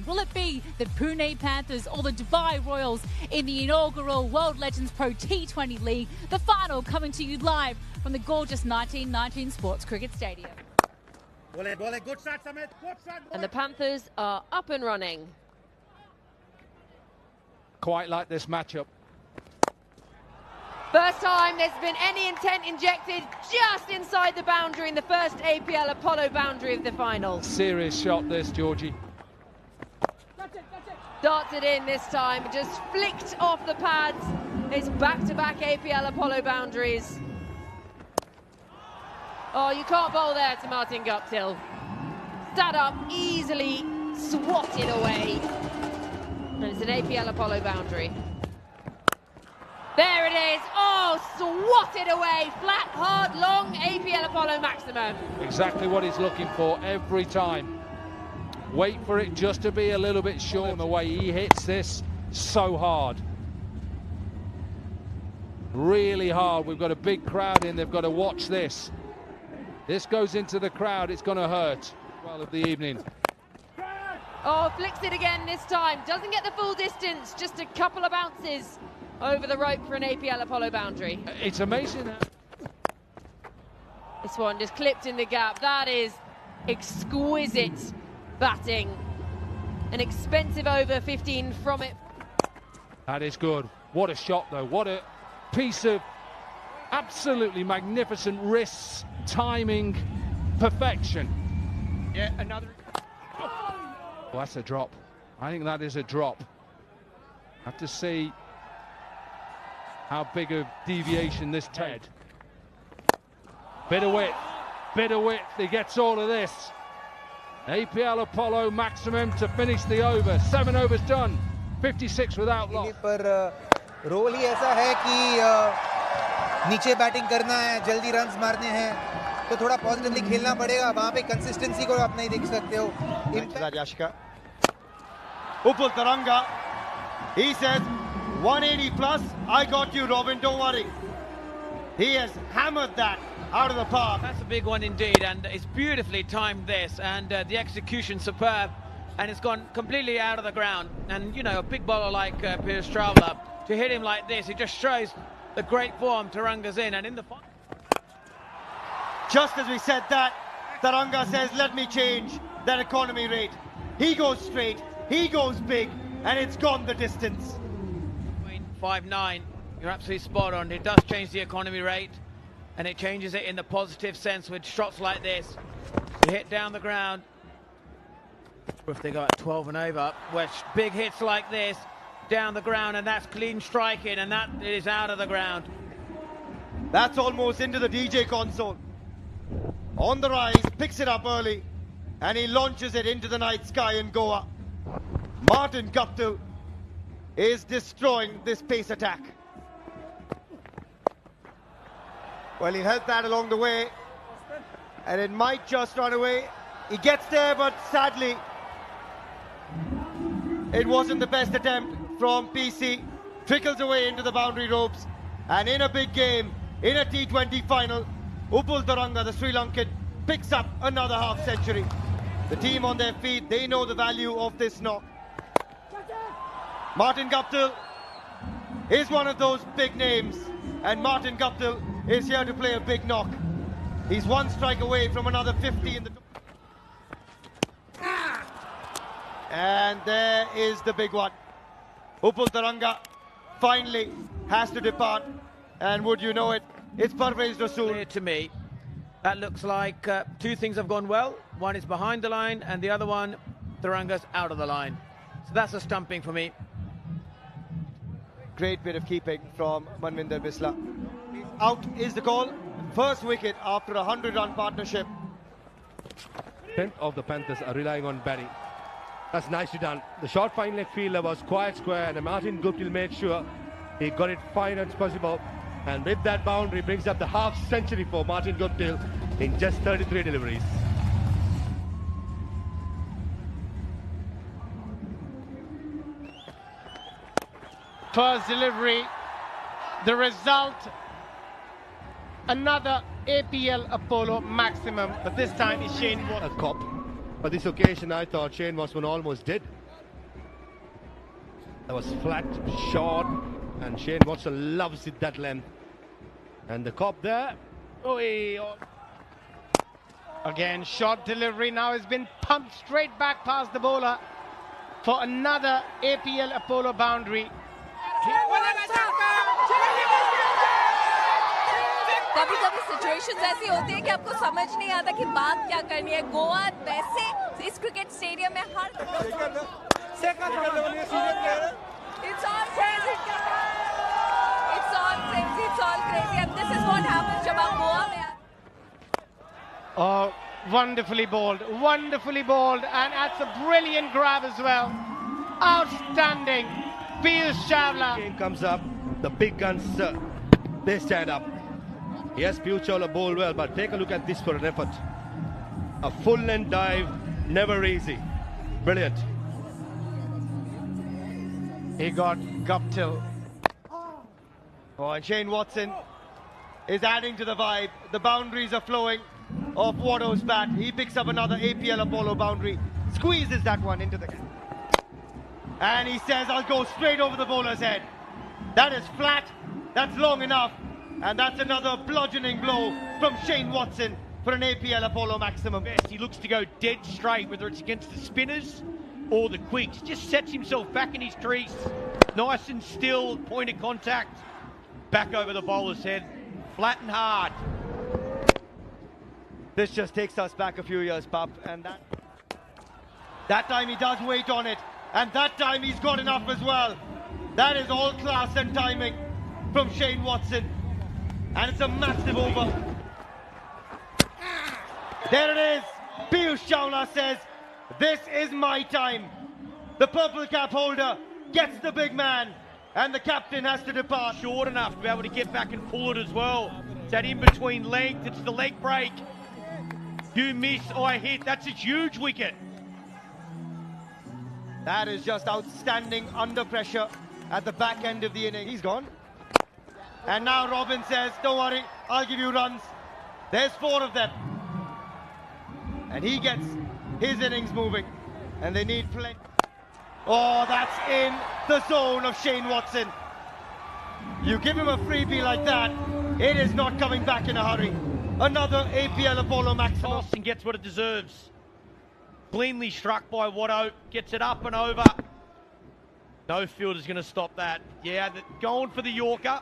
Will it be the Pune Panthers or the Dubai Royals in the inaugural World Legends Pro T20 League? The final coming to you live from the gorgeous 1919 Sports Cricket Stadium. And the Panthers are up and running. Quite like this matchup. First time there's been any intent injected just inside the boundary in the first APL Apollo boundary of the final. Serious shot this, Georgie. Darted in this time, just flicked off the pads. It's back-to-back APL Apollo boundaries. Oh, you can't bowl there to Martin Guptill. Sat up, easily swatted away. And it's an APL Apollo boundary. There it is. Oh, swatted away. Flat, hard, long APL Apollo maximum. Exactly what he's looking for every time. Wait for it just to be a little bit short. The way he hits this so hard. Really hard. We've got a big crowd in. They've got to watch this. This goes into the crowd. It's going to hurt. Well, of the evening. Oh, flicks it again this time. Doesn't get the full distance. Just a couple of bounces over the rope for an APL Apollo boundary. It's amazing. This one just clipped in the gap. That is exquisite batting. An expensive over 15 from it. That is good. What a shot, though. What a piece of absolutely magnificent wrists, timing, perfection. Yeah, another. Oh, that's a drop. I think that is a drop. Have to see how big a deviation this takes. Bit of width, he gets all of this. APL Apollo maximum to finish the over. 7 overs done, 56 without loss. पर role ही ऐसा है कि नीचे batting करना है, जल्दी runs मारने हैं, तो थोड़ा पॉजिटिवली खेलना पड़ेगा. वहाँ पे कंसिस्टेंसी को आप नहीं देख सकते हो. Rajashka. Upul Taranga. He says 180 plus. I got you, Robin. Don't worry. He has hammered that out of the park. That's a big one indeed, and it's beautifully timed this, and the execution superb, and it's gone completely out of the ground. And you know, a big bowler like Piers Traveller, to hit him like this, it just shows the great form Taranga's in. And in the just as we said that, Taranga says, let me change that economy rate. He goes straight, he goes big, and it's gone the distance. 5.9, you're absolutely spot on. It does change the economy rate, and it changes it in the positive sense with shots like this. You hit down the ground. If they go at 12 and over, where big hits like this, down the ground, and that's clean striking, and that is out of the ground. That's almost into the DJ console. On the rise, picks it up early, and he launches it into the night sky in Goa. Martin Guptill is destroying this pace attack. Well, he held that along the way, and it might just run away. He gets there, but sadly, it wasn't the best attempt from PC. Trickles away into the boundary ropes, and in a big game, in a T20 final, Upul Taranga, the Sri Lankan, picks up another half century. The team on their feet, they know the value of this knock. Martin Guptill is one of those big names, and Martin Guptill is here to play a big knock. He's one strike away from another 50 in the... And there is the big one. Upul Taranga finally has to depart, and would you know it, it's Parvez Rasool. Clear to me, that looks like two things have gone well. One is behind the line, and the other one, Taranga's out of the line. So that's a stumping for me. Great bit of keeping from Manvinder Bisla. Out is the call. First wicket after a 100-run partnership. 10th of the Panthers are relying on batting. That's nicely done. The short fine leg fielder was quite square, and Martin Guptill made sure he got it fine as possible. And with that boundary, brings up the half century for Martin Guptill in just 33 deliveries. First delivery, the result, another APL Apollo maximum, but this time is Shane Watson. A cop. But this occasion, I thought Shane Watson almost did. That was flat, short, and Shane Watson loves it that length. And the cop there. Again, short delivery now has been pumped straight back past the bowler for another APL Apollo boundary. कभी कभी situations ऐसी होती है कि आपको समझ नहीं आता कि बात क्या करनी है. गोवा वैसे इस क्रिकेट स्टेडियम में हर It's all crazy. It's all crazy. It's all crazy. And this is what happens जब आप गोवा में. Oh, wonderfully bowled, and that's a brilliant grab as well. Outstanding. Piyush Chawla. Game comes up, the big guns, they stand up. Yes, Piyush Chawla bowled well, but take a look at this for an effort. A full length dive, never easy. Brilliant. He got Guptill. Oh, and Shane Watson is adding to the vibe. The boundaries are flowing off Watto's bat. He picks up another APL Apollo boundary. Squeezes that one into the gap. And he says, I'll go straight over the bowler's head. That is flat. That's long enough. And that's another bludgeoning blow from Shane Watson for an APL Apollo maximum. He looks to go dead straight, whether it's against the spinners or the quicks. Just sets himself back in his crease. Nice and still, point of contact. Back over the bowler's head. Flat and hard. This just takes us back a few years, Pup. And that time he does wait on it. And that time he's got enough as well. That is all class and timing from Shane Watson. And it's a massive over. There it is. Piyush Chawla says, this is my time. The purple cap holder gets the big man. And the captain has to depart. Short enough to be able to get back and pull it as well. It's that in-between length. It's the leg break. You miss, I hit. That's a huge wicket. That is just outstanding under pressure at the back end of the inning. He's gone. And now Robin says, don't worry, I'll give you runs. There's 4 of them. And he gets his innings moving. And they need plenty. Oh, that's in the zone of Shane Watson. You give him a freebie like that, it is not coming back in a hurry. Another APL Apollo maximum. And gets what it deserves. Cleanly struck by Watto, gets it up and over. No fielder's going to stop that. Yeah, going for the Yorker.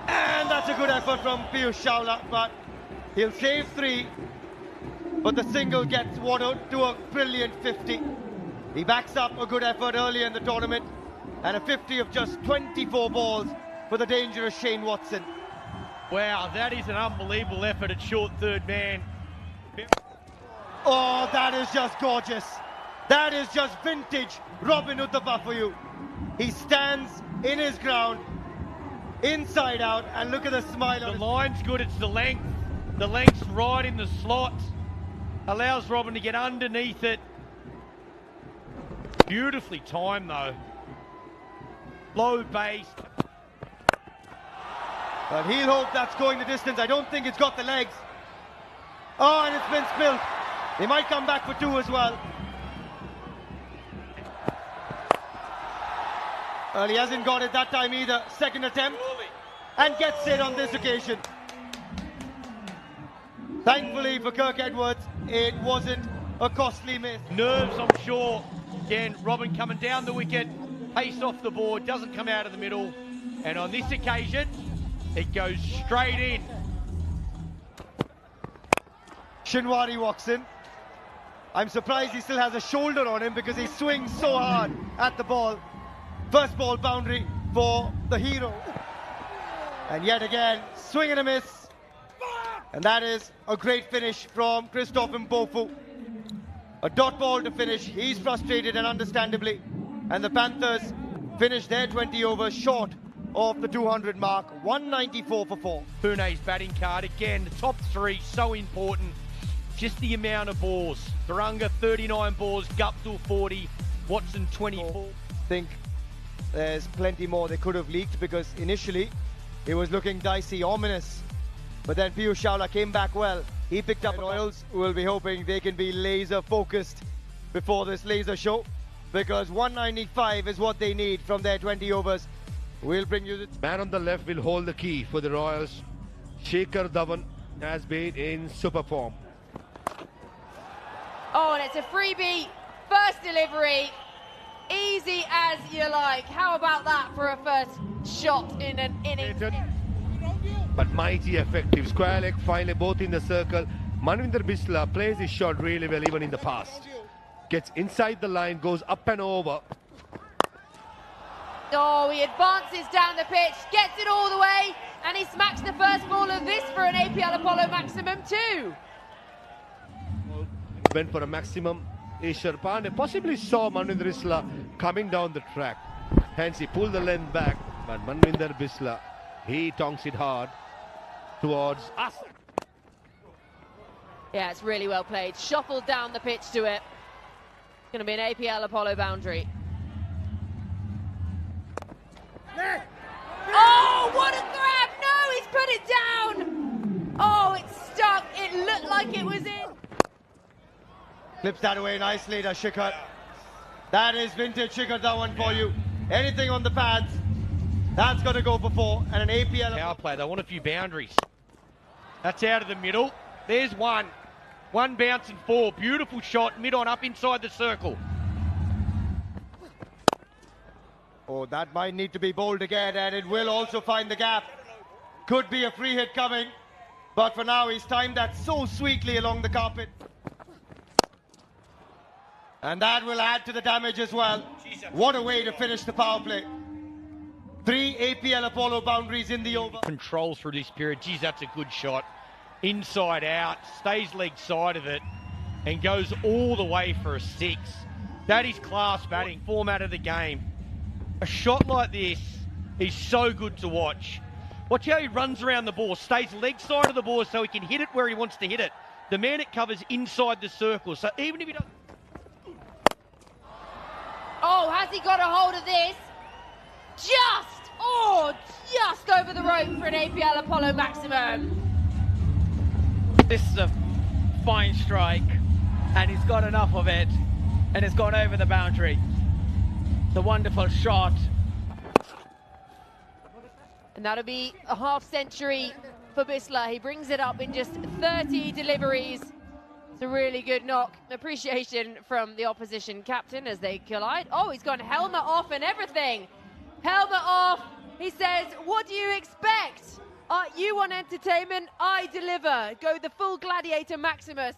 And that's a good effort from Piyush Chawla, but he'll save 3. But the single gets Watto to a brilliant 50. He backs up a good effort early in the tournament, and a 50 of just 24 balls for the dangerous Shane Watson. Wow, that is an unbelievable effort at short third man. Oh, that is just gorgeous. That is just vintage Robin Uthappa for you. He stands in his ground, inside out, and look at the smile on his face. The line's good, it's the length. The length's right in the slot. Allows Robin to get underneath it. Beautifully timed though. Low base. But he'll hope that's going the distance. I don't think it's got the legs. Oh, and it's been spilled. They might come back for 2 as well. Well, he hasn't got it that time either. Second attempt. And gets it on this occasion. Thankfully for Kirk Edwards, it wasn't a costly miss. Nerves, I'm sure. Again, Robin coming down the wicket. Pace off the board, doesn't come out of the middle. And on this occasion, it goes straight in. Shinwari walks in. I'm surprised he still has a shoulder on him because he swings so hard at the ball. First ball boundary for the hero. And yet again, swing and a miss. And that is a great finish from Christophe Mpofu. A dot ball to finish. He's frustrated, and understandably. And the Panthers finish their 20 overs short of the 200 mark. 194 for 4. Pune's batting card again. The top 3 so important. Just the amount of balls. Thuranga 39 balls, Guptill 40, Watson 24. I think there's plenty more they could have leaked because initially it was looking dicey, ominous. But then Piyush Chawla came back well. He picked up Royals. We'll be hoping they can be laser focused before this laser show. because 195 is what they need from their 20 overs. We'll bring you the Man on the left will hold the key for the Royals. Shikhar Dhawan has been in super form. Oh, and it's a freebie. First delivery. Easy as you like. How about that for a first shot in an innings? But mighty effective. Square leg, finally both in the circle. Manvinder Bisla plays his shot really well even in the past. Gets inside the line, goes up and over. Oh, he advances down the pitch, gets it all the way, and he smacks the first ball of this for an APL Apollo maximum too. Went for a maximum. Ishar Pandey possibly saw Manvinder Bisla coming down the track. Hence he pulled the length back, but Manvinder Bisla, he tongs it hard towards us. Yeah, it's really well played. Shuffled down the pitch to it. Going to be an APL Apollo boundary. Oh, what a grab! No, he's put it down! Oh, it's stuck. It looked like it was in. clips that away nicely to Shikhar. That is vintage Shikhar Dhawan for you. Anything on the pads, that's going to go for 4. And an APL power play. They want a few boundaries. That's out of the middle. There's one. One bounce and 4. Beautiful shot. Mid on up inside the circle. Oh, that might need to be bowled again, and it will also find the gap. Could be a free hit coming, but for now he's timed that so sweetly along the carpet. And that will add to the damage as well. What a way to finish the power play. 3 APL Apollo boundaries in the over. Control through this period. Geez, that's a good shot. Inside out, stays leg side of it, and goes all the way for a 6. That is class batting, format of the game. A shot like this is so good to watch. Watch how he runs around the ball, stays leg side of the ball so he can hit it where he wants to hit it. The man it covers inside the circle, so even if he doesn't... Oh, has he got a hold of this? Just over the rope for an APL Apollo maximum. This is a fine strike, and he's got enough of it, and it's gone over the boundary. It's a wonderful shot. And that'll be a half century for Bisla. He brings it up in just 30 deliveries. It's a really good knock. Appreciation from the opposition captain as they collide. Oh, he's gone helmet off and everything. Helmet off. He says, what do you expect? You want entertainment? I deliver. Go the full Gladiator Maximus.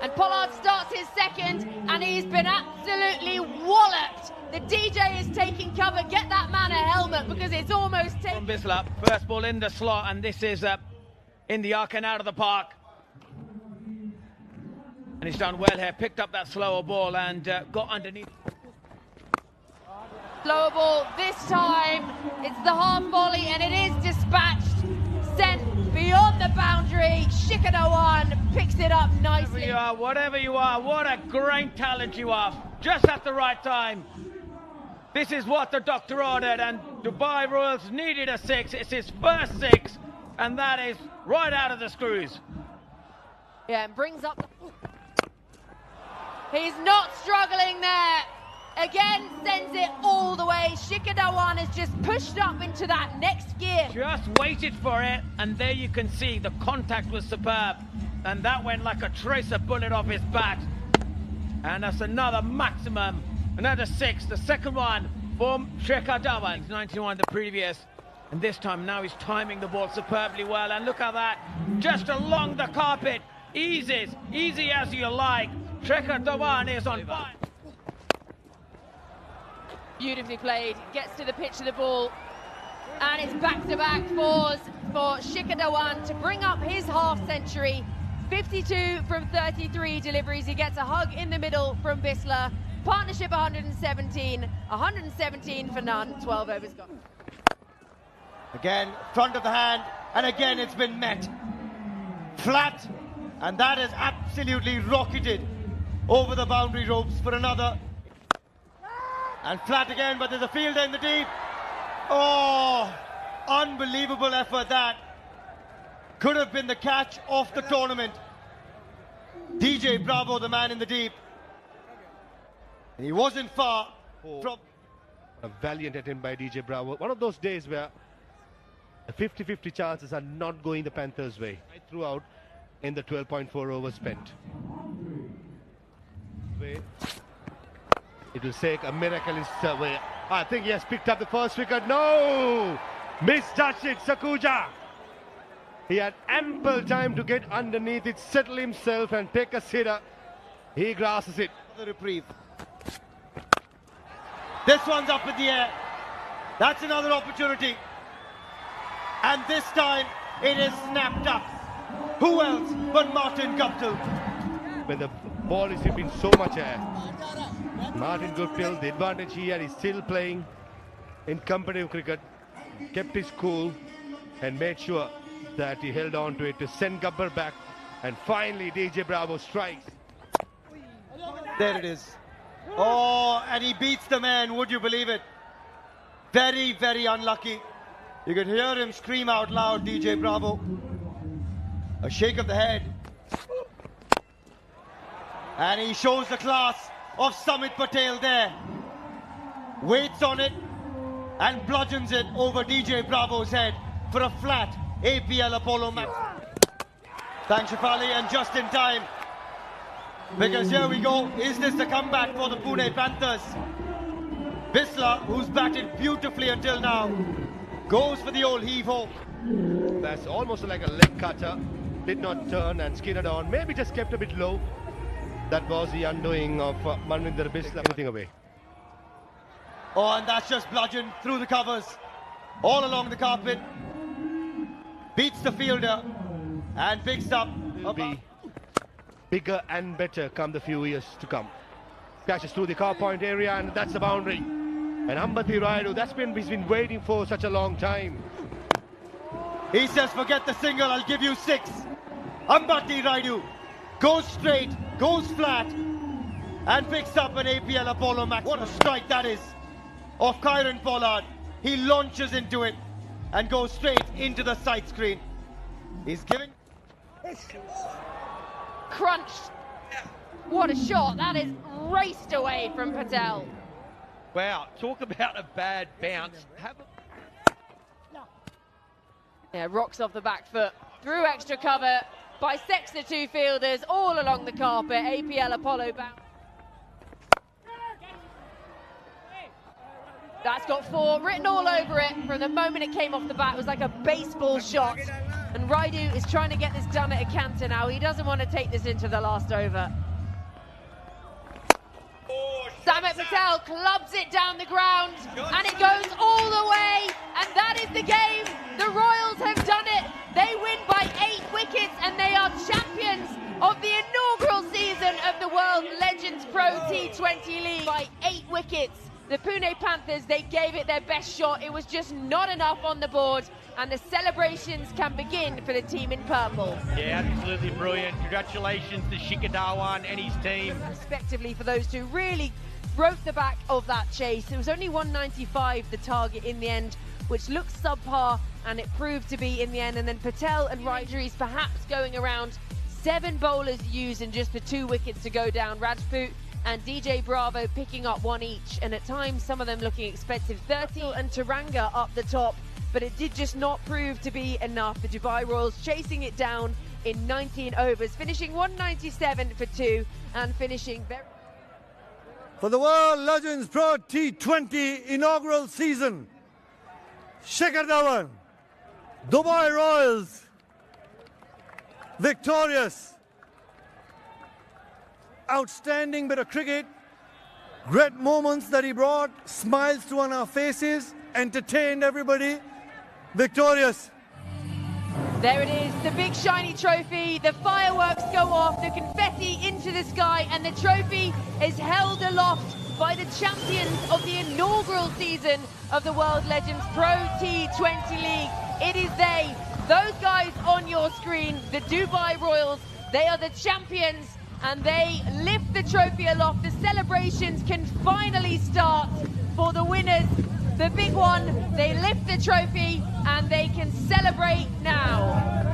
And Pollard starts his second, and he's been absolutely walloped. The DJ is taking cover. Get that man a helmet because it's almost taken. From Bisla, first ball in the slot, and this is in the arc and out of the park. And he's done well here. Picked up that slower ball and got underneath. Slower ball this time. It's the half volley, and it is dispatched. Sent beyond the boundary. Shikhar Dhawan picks it up nicely. Whatever you are, what a great talent you are. Just at the right time. This is what the doctor ordered, and Dubai Royals needed a 6. It's his first 6, and that is right out of the screws. Yeah, and brings up the... He's not struggling there. Again, sends it all the way. Shikhar Dhawan has just pushed up into that next gear. Just waited for it, and there you can see the contact was superb. And that went like a tracer bullet off his bat. And that's another maximum, another 6. The second one from Shikhar Dhawan. 91 the previous. And this time now he's timing the ball superbly well. And look at that, just along the carpet. Easy as you like. Shikhar Dhawan is on fire. Beautifully played, gets to the pitch of the ball, and it's back-to-back 4s for Shikhar Dhawan to bring up his half century. 52 from 33 deliveries. He gets a hug in the middle from Bisla. Partnership 117 for none. 12 overs gone. Again, front of the hand, and again it's been met. Flat, and that is absolutely rocketed over the boundary ropes for another. And flat again, but there's a fielder in the deep. Oh, unbelievable effort that. Could have been the catch of the tournament. DJ Bravo, the man in the deep. He wasn't far from... A valiant attempt by DJ Bravo. One of those days where the 50-50 chances are not going the Panthers' way. Right throughout in the 12.4 overs spent. It will take a miracle in way. I think he has picked up the first wicket. No! Mistouched it, Sakuja. He had ample time to get underneath it, settle himself and take a sitter. He grasses it. The reprieve. This one's up in the air. That's another opportunity. And this time it is snapped up. Who else but Martin Guptill? When the ball is hitting so much air, Martin Guptill, the advantage he had, is still playing in competitive cricket, kept his cool and made sure that he held on to it to send Gabbar back. And finally DJ Bravo strikes. There it is. Oh, and he beats the man, would you believe it? Very, very unlucky. You could hear him scream out loud, DJ Bravo. A shake of the head. And he shows the class of Samit Patel there. Waits on it and bludgeons it over DJ Bravo's head for a flat APL Apollo match. Thanks, Shafali, and just in time. Because here we go. Is this the comeback for the Pune Panthers? Bisla, who's batted beautifully until now, goes for the old heave-ho. That's almost like a leg cutter. Did not turn and skidded on. Maybe just kept a bit low. That was the undoing of Manvinder Bisla. Everything away. Oh, and that's just bludgeoned through the covers. All along the carpet. Beats the fielder and picks up. Will be bigger and better come the few years to come. Catches through the car point area and that's the boundary. And Ambati Raidu, that's been he's been waiting for such a long time. He says, forget the single, I'll give you 6. Ambati Raidu goes straight, goes flat, and picks up an APL Apollo Max. What a strike that is of Kieron Pollard. He launches into it and goes straight into the side screen. He's giving... Crunched. What a shot. That is raced away from Patel. Wow, talk about a bad bounce. Yeah, rocks off the back foot. Through extra cover. Bisects the two fielders all along the carpet. APL Apollo bounce. That's got 4 written all over it. From the moment it came off the bat, it was like a baseball shot. And Raidu is trying to get this done at a canter now. He doesn't want to take this into the last over. Samit Patel clubs it down the ground, and it goes all the way, and that is the game. The Royals have done it. They win by 8 wickets, and they are champions of the inaugural season of the World Legends Pro T20 League by 8 wickets. The Pune Panthers, they gave it their best shot. It was just not enough on the board, and the celebrations can begin for the team in purple. Yeah, absolutely brilliant. Congratulations to Shikadawan and his team. Respectively for those two, really broke the back of that chase. It was only 195 the target in the end, which looks subpar, and it proved to be in the end. And then Patel and Raidu perhaps going around. 7 bowlers used and just the 2 wickets to go down. Rajput and DJ Bravo picking up 1 each, and at times some of them looking expensive. 30 and Taranga up the top, but it did just not prove to be enough. The Dubai Royals chasing it down in 19 overs, finishing 197 for 2 and finishing very... For the World Legends Pro T20 inaugural season, Shikhar Dhawan, Dubai Royals, victorious. Outstanding bit of cricket, great moments that he brought, smiles to on our faces, entertained everybody, victorious. There it is, the big shiny trophy, the fireworks go off, the confetti into the sky, and the trophy is held aloft by the champions of the inaugural season of the World Legends Pro T20 League. It is they, those guys on your screen, the Dubai Royals, they are the champions, and they lift the trophy aloft. The celebrations can finally start for the winners. The big one, they lift the trophy and they can celebrate now.